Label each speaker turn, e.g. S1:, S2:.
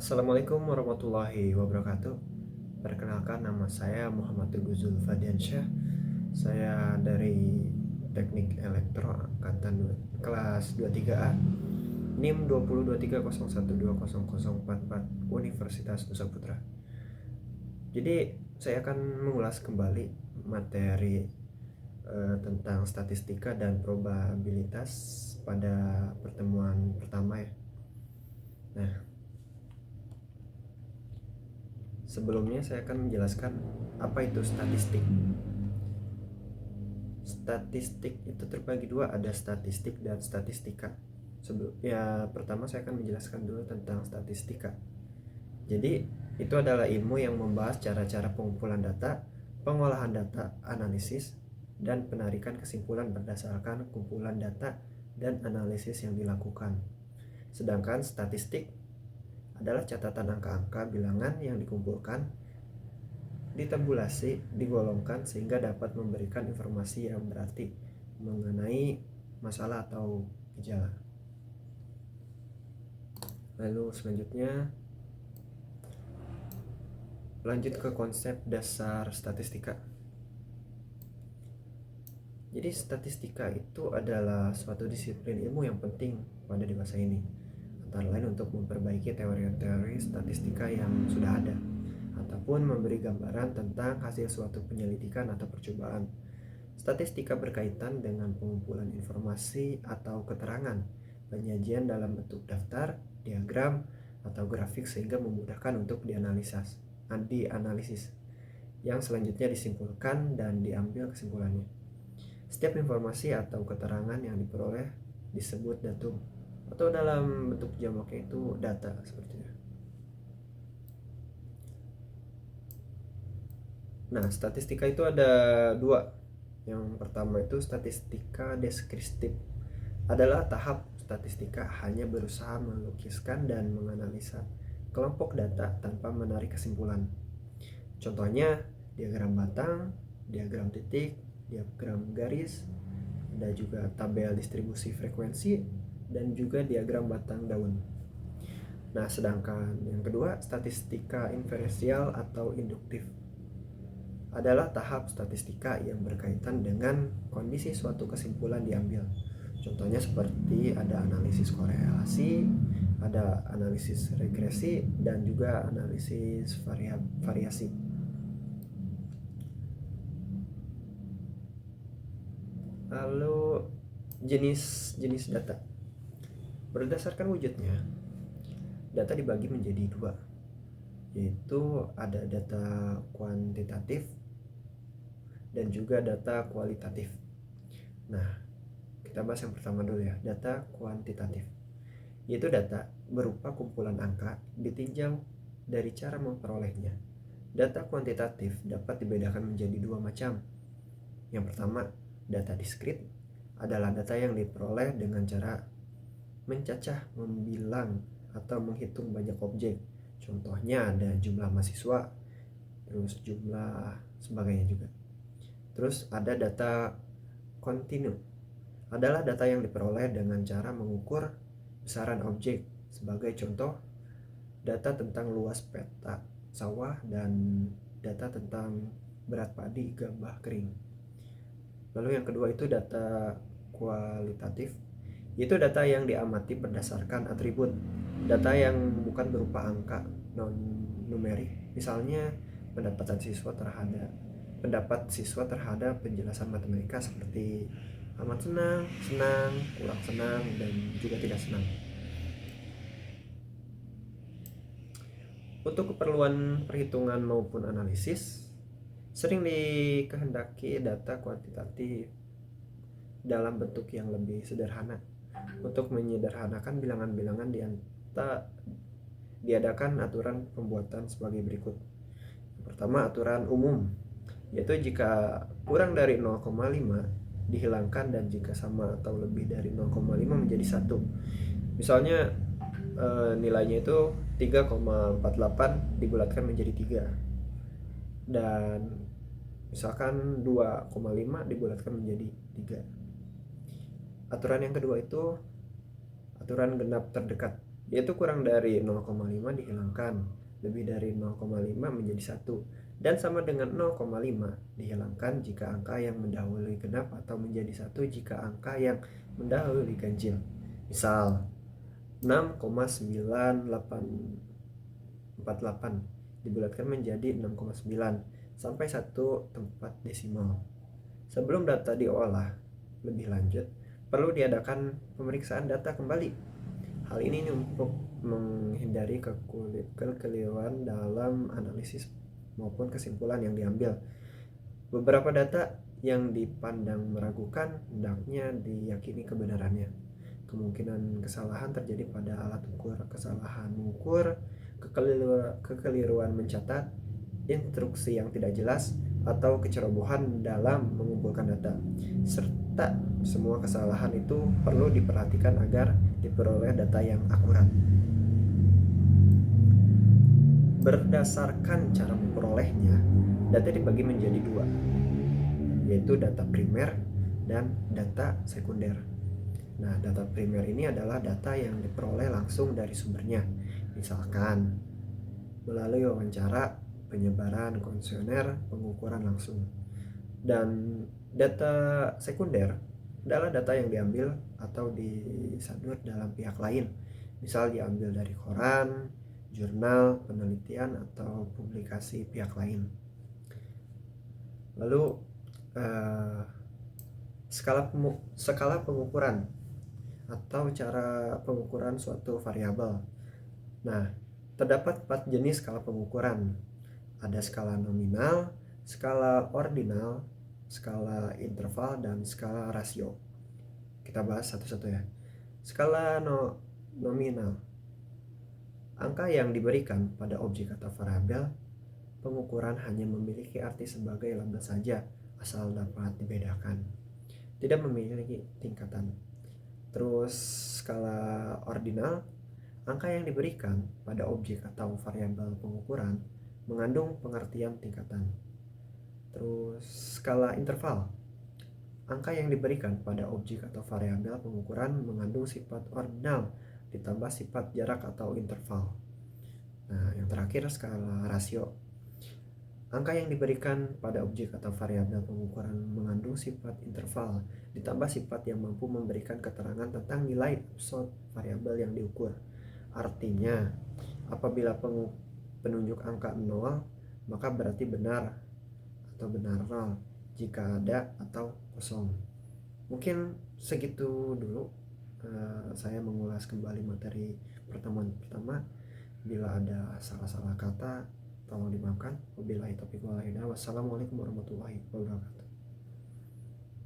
S1: Assalamualaikum warahmatullahi wabarakatuh. Perkenalkan, nama saya Muhammad Teguh Zulfadiansyah. Saya dari Teknik Elektro angkatan kelas 23A, NIM 202301200044 Universitas Nusa Putra. Jadi saya akan mengulas kembali materi tentang statistika dan probabilitas pada pertemuan pertama ya. Nah, sebelumnya saya akan menjelaskan apa itu statistik. Statistik itu terbagi dua, ada statistik dan statistika. Pertama saya akan menjelaskan dulu tentang statistika. Jadi itu adalah ilmu yang membahas cara-cara pengumpulan data, pengolahan data, analisis, dan penarikan kesimpulan berdasarkan kumpulan data dan analisis yang dilakukan. Sedangkan statistik adalah catatan angka-angka bilangan yang dikumpulkan, ditabulasi, digolongkan sehingga dapat memberikan informasi yang berarti mengenai masalah atau gejala. Lalu selanjutnya lanjut ke konsep dasar statistika. Jadi statistika itu adalah suatu disiplin ilmu yang penting pada di masa ini, antara lain untuk memperbaiki teori-teori statistika yang sudah ada, ataupun memberi gambaran tentang hasil suatu penyelidikan atau percobaan. Statistika berkaitan dengan pengumpulan informasi atau keterangan, penyajian dalam bentuk daftar, diagram, atau grafik sehingga memudahkan untuk dianalisis, yang selanjutnya disimpulkan dan diambil kesimpulannya. Setiap informasi atau keterangan yang diperoleh disebut datum, atau dalam bentuk jamaknya itu data seperti itu. Nah, statistika itu ada dua. Yang pertama itu statistika deskriptif. Adalah tahap statistika hanya berusaha melukiskan dan menganalisa kelompok data tanpa menarik kesimpulan. Contohnya diagram batang, diagram titik, diagram garis, ada juga tabel distribusi frekuensi, dan juga diagram batang daun. Nah, sedangkan yang kedua, statistika inferensial atau induktif adalah tahap statistika yang berkaitan dengan kondisi suatu kesimpulan diambil. Contohnya seperti ada analisis korelasi, ada analisis regresi, dan juga analisis variasi. Lalu jenis data. Berdasarkan wujudnya, data dibagi menjadi dua, yaitu ada data kuantitatif dan juga data kualitatif. Nah, kita bahas yang pertama dulu ya, data kuantitatif. Yaitu data berupa kumpulan angka ditinjau dari cara memperolehnya. Data kuantitatif dapat dibedakan menjadi dua macam. Yang pertama, data diskrit adalah data yang diperoleh dengan cara mencacah, membilang, atau menghitung banyak objek. Contohnya ada jumlah mahasiswa, terus jumlah sebagainya juga. Terus ada data kontinu, adalah data yang diperoleh dengan cara mengukur besaran objek. Sebagai contoh, data tentang luas peta sawah dan data tentang berat padi gabah kering. Lalu yang kedua itu data kualitatif, yaitu data yang diamati berdasarkan atribut, data yang bukan berupa angka non numerik. Misalnya pendapat siswa terhadap penjelasan matematika seperti amat senang, senang, kurang senang, dan juga tidak senang. Untuk keperluan perhitungan maupun analisis, sering dikehendaki data kuantitatif dalam bentuk yang lebih sederhana. Untuk menyederhanakan bilangan-bilangan diadakan aturan pembuatan sebagai berikut. Yang pertama, aturan umum, yaitu jika kurang dari 0,5 dihilangkan dan jika sama atau lebih dari 0,5 menjadi 1. Misalnya nilainya itu 3,48 dibulatkan menjadi 3, dan misalkan 2,5 dibulatkan menjadi 3. Aturan yang kedua itu aturan genap terdekat, yaitu kurang dari 0,5 dihilangkan, lebih dari 0,5 menjadi 1, dan sama dengan 0,5 dihilangkan jika angka yang mendahului genap atau menjadi 1 jika angka yang mendahului ganjil. Misal 6,9848 dibulatkan menjadi 6,9 sampai 1 tempat desimal. Sebelum data diolah lebih lanjut, perlu diadakan pemeriksaan data kembali. Hal ini untuk menghindari kekeliruan dalam analisis maupun kesimpulan yang diambil. Beberapa data yang dipandang meragukan hendaknya diyakini kebenarannya. Kemungkinan kesalahan terjadi pada alat ukur, kesalahan mengukur, kekeliruan mencatat, instruksi yang tidak jelas, atau kecerobohan dalam mengumpulkan data, serta semua kesalahan itu perlu diperhatikan agar diperoleh data yang akurat. Berdasarkan cara memperolehnya, data dibagi menjadi dua, yaitu data primer dan data sekunder. Nah, data primer ini adalah data yang diperoleh langsung dari sumbernya, misalkan melalui wawancara, penyebaran kuesioner, pengukuran langsung. Dan data sekunder adalah data yang diambil atau disadur dalam pihak lain, misal diambil dari koran, jurnal, penelitian, atau publikasi pihak lain. Lalu skala pengukuran atau cara pengukuran suatu variabel. Nah, terdapat 4 jenis skala pengukuran. Ada skala nominal, skala ordinal, skala interval, dan skala rasio. Kita bahas satu-satu ya. Skala nominal. Angka yang diberikan pada objek atau variabel pengukuran hanya memiliki arti sebagai label saja, asal dapat dibedakan. Tidak memiliki tingkatan. Terus skala ordinal, angka yang diberikan pada objek atau variabel pengukuran mengandung pengertian tingkatan. Terus skala interval, angka yang diberikan pada objek atau variabel pengukuran mengandung sifat ordinal ditambah sifat jarak atau interval. Nah, yang terakhir skala rasio, angka yang diberikan pada objek atau variabel pengukuran mengandung sifat interval ditambah sifat yang mampu memberikan keterangan tentang nilai absolut variabel yang diukur. Artinya, apabila penunjuk angka 0, maka berarti benar atau benar 0 jika ada atau kosong. Mungkin segitu dulu saya mengulas kembali materi pertemuan pertama. Bila ada salah-salah kata tolong dimaafkan. Wabillahi taufiq wal hidayah. Wassalamualaikum warahmatullahi wabarakatuh.